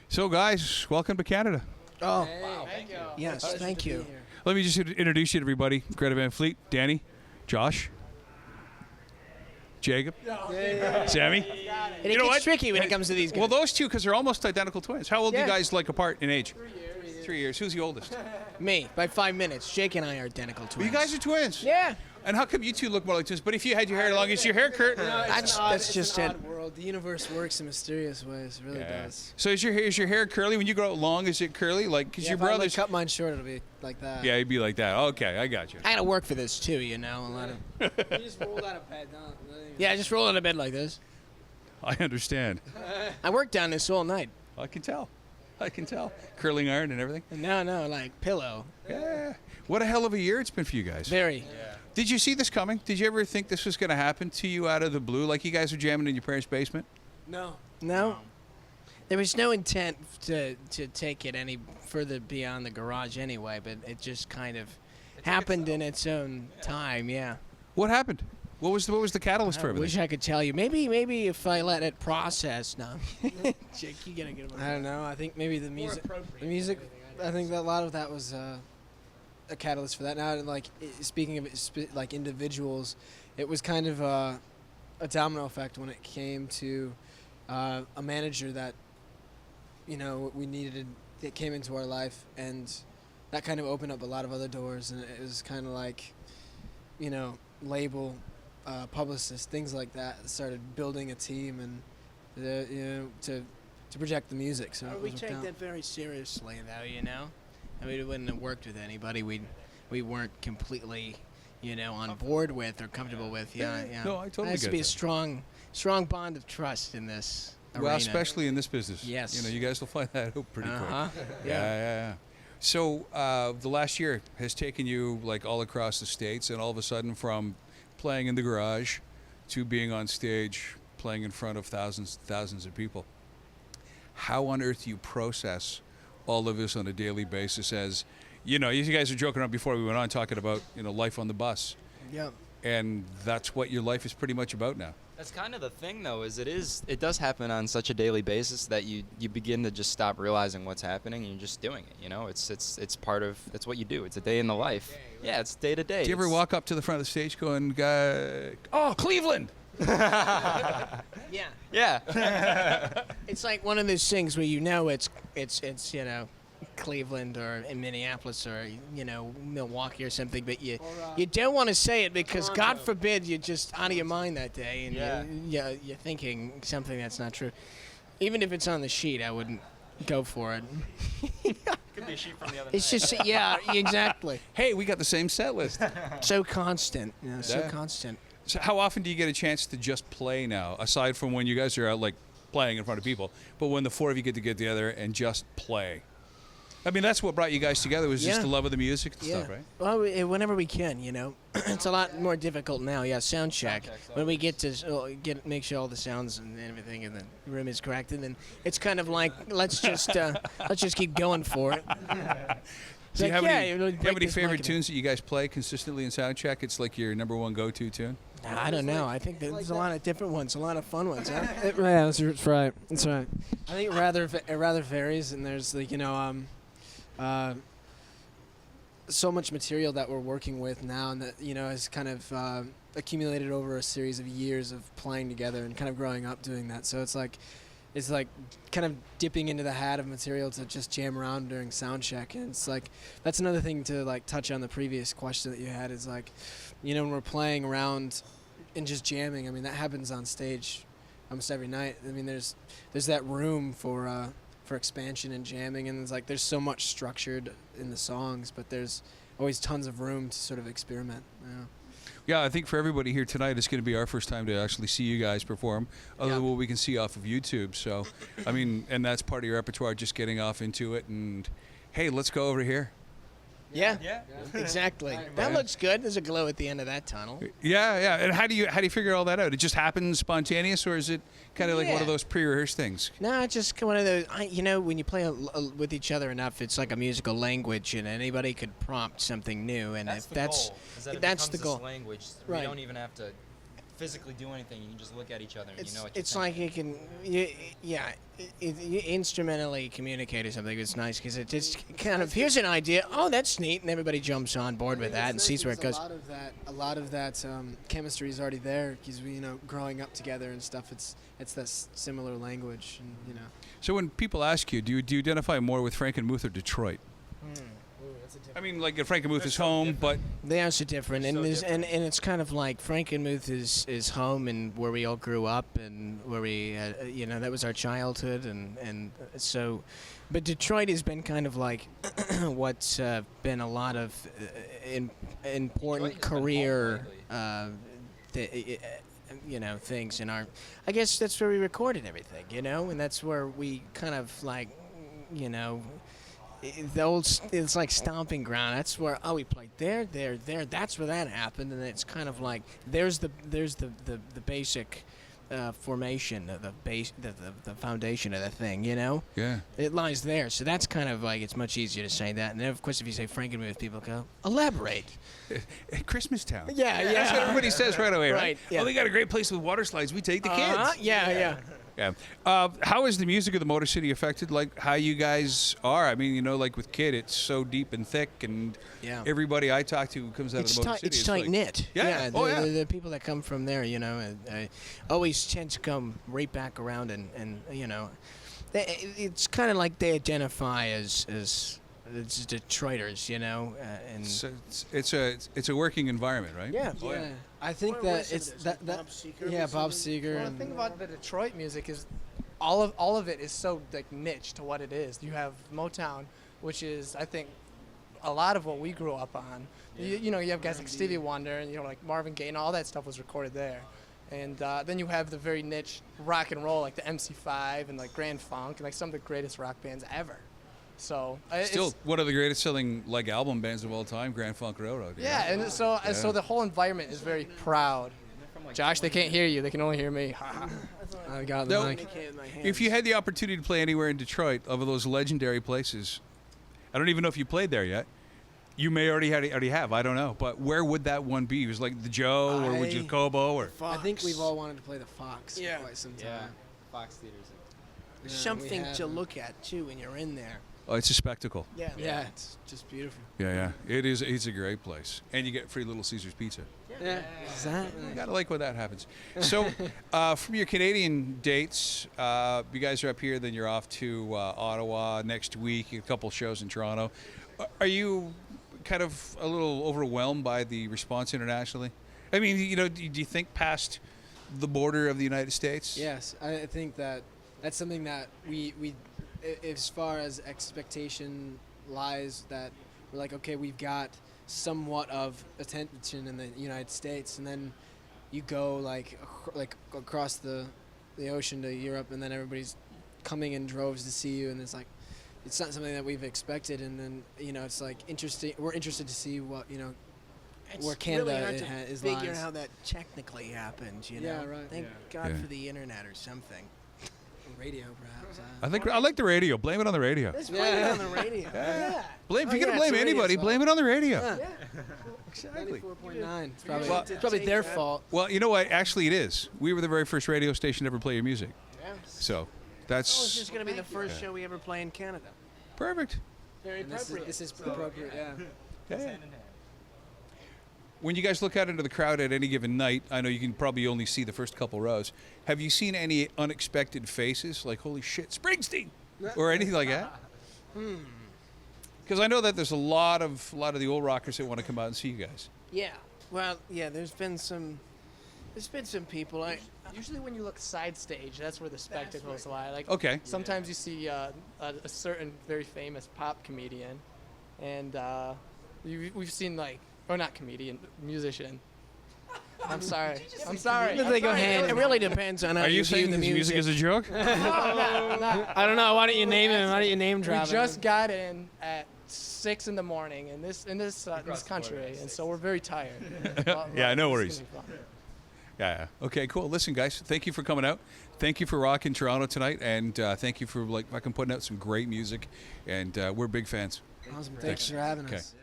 So, guys, welcome to Canada. Oh, Wow, thank you. yes, thank you. Let me just introduce you to everybody. Greta Van Fleet, Danny, Josh, Jacob, Sammy. And You it know gets what? tricky when it comes to these guys. Well, those two, because they're almost identical twins. How old are Yeah. you guys like apart in age? 3 years. Who's the oldest? Me, by 5 minutes. Jake and I are identical twins. You guys are twins. Yeah. And how come you two look more like twins? But if you had your hair long, is your hair Kurt? That's just an it. odd world. The universe works in mysterious ways. It really does. So is your hair curly when you grow it long? Is it curly? Like, because Yeah, your if I, like, brothers. cut mine short, it'll be like that. Yeah, it'd be like that. Okay, I got you. I gotta work for this too, you know. A lot of. You just rolled out of bed. Yeah, I just roll out of bed like this. I understand. I worked on this all night. I can tell. I can tell. Curling iron and everything. No, like pillow. Yeah. What a hell of a year it's been for you guys. Very. Did you see this coming? Did you ever think this was going to happen to you out of the blue? Like you guys were jamming in your parents' basement? No. No. There was no intent to take it any further beyond the garage anyway, but it just kind of happened in its own time. Yeah. What happened? What was the catalyst for I everything? wish I could tell you. Maybe if I let it process. No. Jake, you gotta get him. I don't know. I think maybe the music. I think that a lot of that was a catalyst for that. Now, like speaking of it, like individuals, it was kind of a domino effect when it came to a manager that we needed. It came into our life, and that kind of opened up a lot of other doors. And it was kind of like, label, publicist, things like that. Started building a team and to project the music. So it We was take down. that very seriously, though. You know, I mean, we wouldn't have worked with anybody we weren't completely, on board with or comfortable with. Yeah. No, I totally There has to get be that. a strong bond of trust in this arena. Well, especially in this business. Yes. You guys will find that out pretty Uh-huh. quick. Yeah. Yeah. So the last year has taken you like all across the states, and all of a sudden from playing in the garage to being on stage playing in front of thousands of people. How on earth do you process all of this on a daily basis? As you guys were joking around before we went on talking about life on the bus, Yeah. and that's what your life is pretty much about now. That's kind of the thing, though, it does happen on such a daily basis that you begin to just stop realizing what's happening and you're just doing it. It's part of, it's what you do. It's a day in the life. Yeah, it's day to day. Do you ever walk up to the front of the stage going, "Oh, Cleveland"? Yeah. Yeah. It's like one of those things where it's Cleveland or in Minneapolis or Milwaukee or something, but you don't want to say it because God forbid you're just out of your mind that day and you're thinking something that's not true. Even if it's on the sheet, I wouldn't go for it. Could be a sheet from the other It's just exactly. Hey, we got the same set list. So constant, so Yeah. constant. So how often do you get a chance to just play now, aside from when you guys are out like playing in front of people, but when the four of you get together and just play? I mean, that's what brought you guys together, was just Yeah. the love of the music and stuff, right? Well, whenever we can, it's a lot more difficult now. Yeah, sound check. When we get to make sure all the sounds and everything in the room is correct, and then it's kind of like let's just keep going for it. Do you have any, break do you have any this favorite mic. tunes that you guys play consistently in sound check? It's like your number one go-to tune. I don't know. I think there's a lot of different ones, a lot of fun ones. Huh? Yeah, that's right. That's right. I think it rather varies, and there's like so much material that we're working with now, and that has kind of accumulated over a series of years of playing together and kind of growing up doing that. So it's like kind of dipping into the hat of material to just jam around during sound check, and it's like that's another thing to like touch on the previous question that you had is like, when we're playing around and just jamming. I mean, that happens on stage almost every night. I mean, there's that room for expansion and jamming, and there's so much structured in the songs, but there's always tons of room to sort of experiment. Yeah, I think for everybody here tonight, it's going to be our first time to actually see you guys perform, other than what we can see off of YouTube. So, I mean, and that's part of your repertoire, just getting off into it, and hey, let's go over here. Yeah, exactly. That looks good. There's a glow at the end of that tunnel. Yeah. And how do you figure all that out? It just happens spontaneous, or is it kind of like one Yeah. of those pre-rehearsed things? No, it's just one of those. When you play with each other enough, it's like a musical language, and anybody could prompt something new. And That's if the that's goal. Is that it that's becomes the goal. This language. Right. We don't even have to physically do anything. You can just look at each other and you know what you're It's like thinking. you instrumentally communicate or something. It's nice because it just kind of, here's an idea. Oh, that's neat, and everybody jumps on board with that and sees where it goes. A lot of that chemistry is already there because we, growing up together and stuff. It's that similar language, and So when people ask you, do you identify more with Frankenmuth or Detroit? I mean, like Frankenmuth is home, but They are so different, and it's kind of like Frankenmuth is home and where we all grew up and where we had, that was our childhood, and so, but Detroit has been kind of like what's been a lot of important Detroit has been career home things in our. I guess that's where we recorded everything, and that's where we kind of like, it's like stomping ground. That's where we played there. That's where that happened, and it's kind of like there's the basic formation of the base, the foundation of the thing. yeah. It lies there. So that's kind of like it's much easier to say that. And then of course if you say Frankenmuth, people go elaborate. Christmas Town. Yeah. That's what everybody says right away, right? Right, yeah. Oh, they got a great place with water slides. We take the kids. Yeah. Yeah. How is the music of the Motor City affected, like how you guys are? I mean, like with Kid, it's so deep and thick, and Yeah. everybody I talk to who comes out of the Motor City It's is tight like, knit. Yeah. The people that come from there, always tend to come right back around, and it's kind of like they identify as Detroiters, and So it's a working environment, right? yeah. yeah. I think What that was it? it's It was that Bob Seger yeah, was Bob in- Seger. Well, the and thing about the Detroit music is all of it is so like niche to what it is. You have Motown, which is I think a lot of what we grew up on. You have guys like Stevie Wonder and like Marvin Gaye and all that stuff was recorded there. And then you have the very niche rock and roll like the MC5 and like Grand Funk and like some of the greatest rock bands ever. So Still one of the greatest selling like album bands of all time, Grand Funk Railroad. yeah, and so the whole environment is very proud. Josh, they can't hear you. They can only hear me. I got the No. mic. If you had the opportunity to play anywhere in Detroit, of those legendary places, I don't even know if you played there yet. You may already have. I don't know. But where would that one be? It was like the Joe, or would you Kobo, or I think we've all wanted to play the Fox Yeah. for quite some time. Yeah, Fox Theaters. Yeah, we something to haven't. look at too when you're in there. oh, it's a spectacle. Yeah. Yeah, it's just beautiful. Yeah. It is. It's a great place, and you get free Little Caesars pizza. Yeah, exactly. You gotta like when that happens. So, from your Canadian dates, you guys are up here. Then you're off to Ottawa next week. A couple shows in Toronto. Are you kind of a little overwhelmed by the response internationally? I mean, do you think past the border of the United States? Yes, I think that's something that we as far as expectation lies, that we're like, okay, we've got somewhat of attention in the United States, and then you go like across the ocean to Europe, and then everybody's coming in droves to see you, and it's like it's not something that we've expected, and then it's like interesting. We're interested to see what It's where Canada really hard to is figure lies. how that technically happens. Yeah, right. Thank Yeah. God Yeah. for the internet or something. Radio, perhaps. I think I like the radio. Blame it on the radio. Let's blame it on the radio. Yeah. Blame. If Oh, you're yeah, gonna blame it's a radio anybody, song. blame it on the radio. Yeah. Exactly. 94.9. It's probably, Well- it's probably their fault. Well, you know what? Actually, it is. We were the very first radio station to ever play your music. Yeah. So Oh, that's this is going to be the first Yeah. show we ever play in Canada. perfect. Very And this is appropriate. Yeah. Yeah. When you guys look out into the crowd at any given night, I know you can probably only see the first couple rows. Have you seen any unexpected faces, like "Holy shit, Springsteen," or anything like that? Because I know that there's a lot of the old rockers that want to come out and see you guys. Yeah. Well, yeah. There's been some people. Usually when you look side stage, that's where the spectacles lie. Like Okay. sometimes you see a certain very famous pop comedian, and we've seen like, or not comedian, musician. I'm sorry. I'm sorry. They go hand. It really depends on how Are you view saying the his music is a joke? I don't know. Why don't you name him? Why don't you name We drop him? just got in at 6 in the morning in this country, and so we're very tired. Yeah, no It's worries. gonna be fun. Yeah. Okay. Cool. Listen, guys. Thank you for coming out. Thank you for rocking Toronto tonight, and thank you for fucking putting out some great music. And we're big fans. Awesome. Thanks for having Okay. us.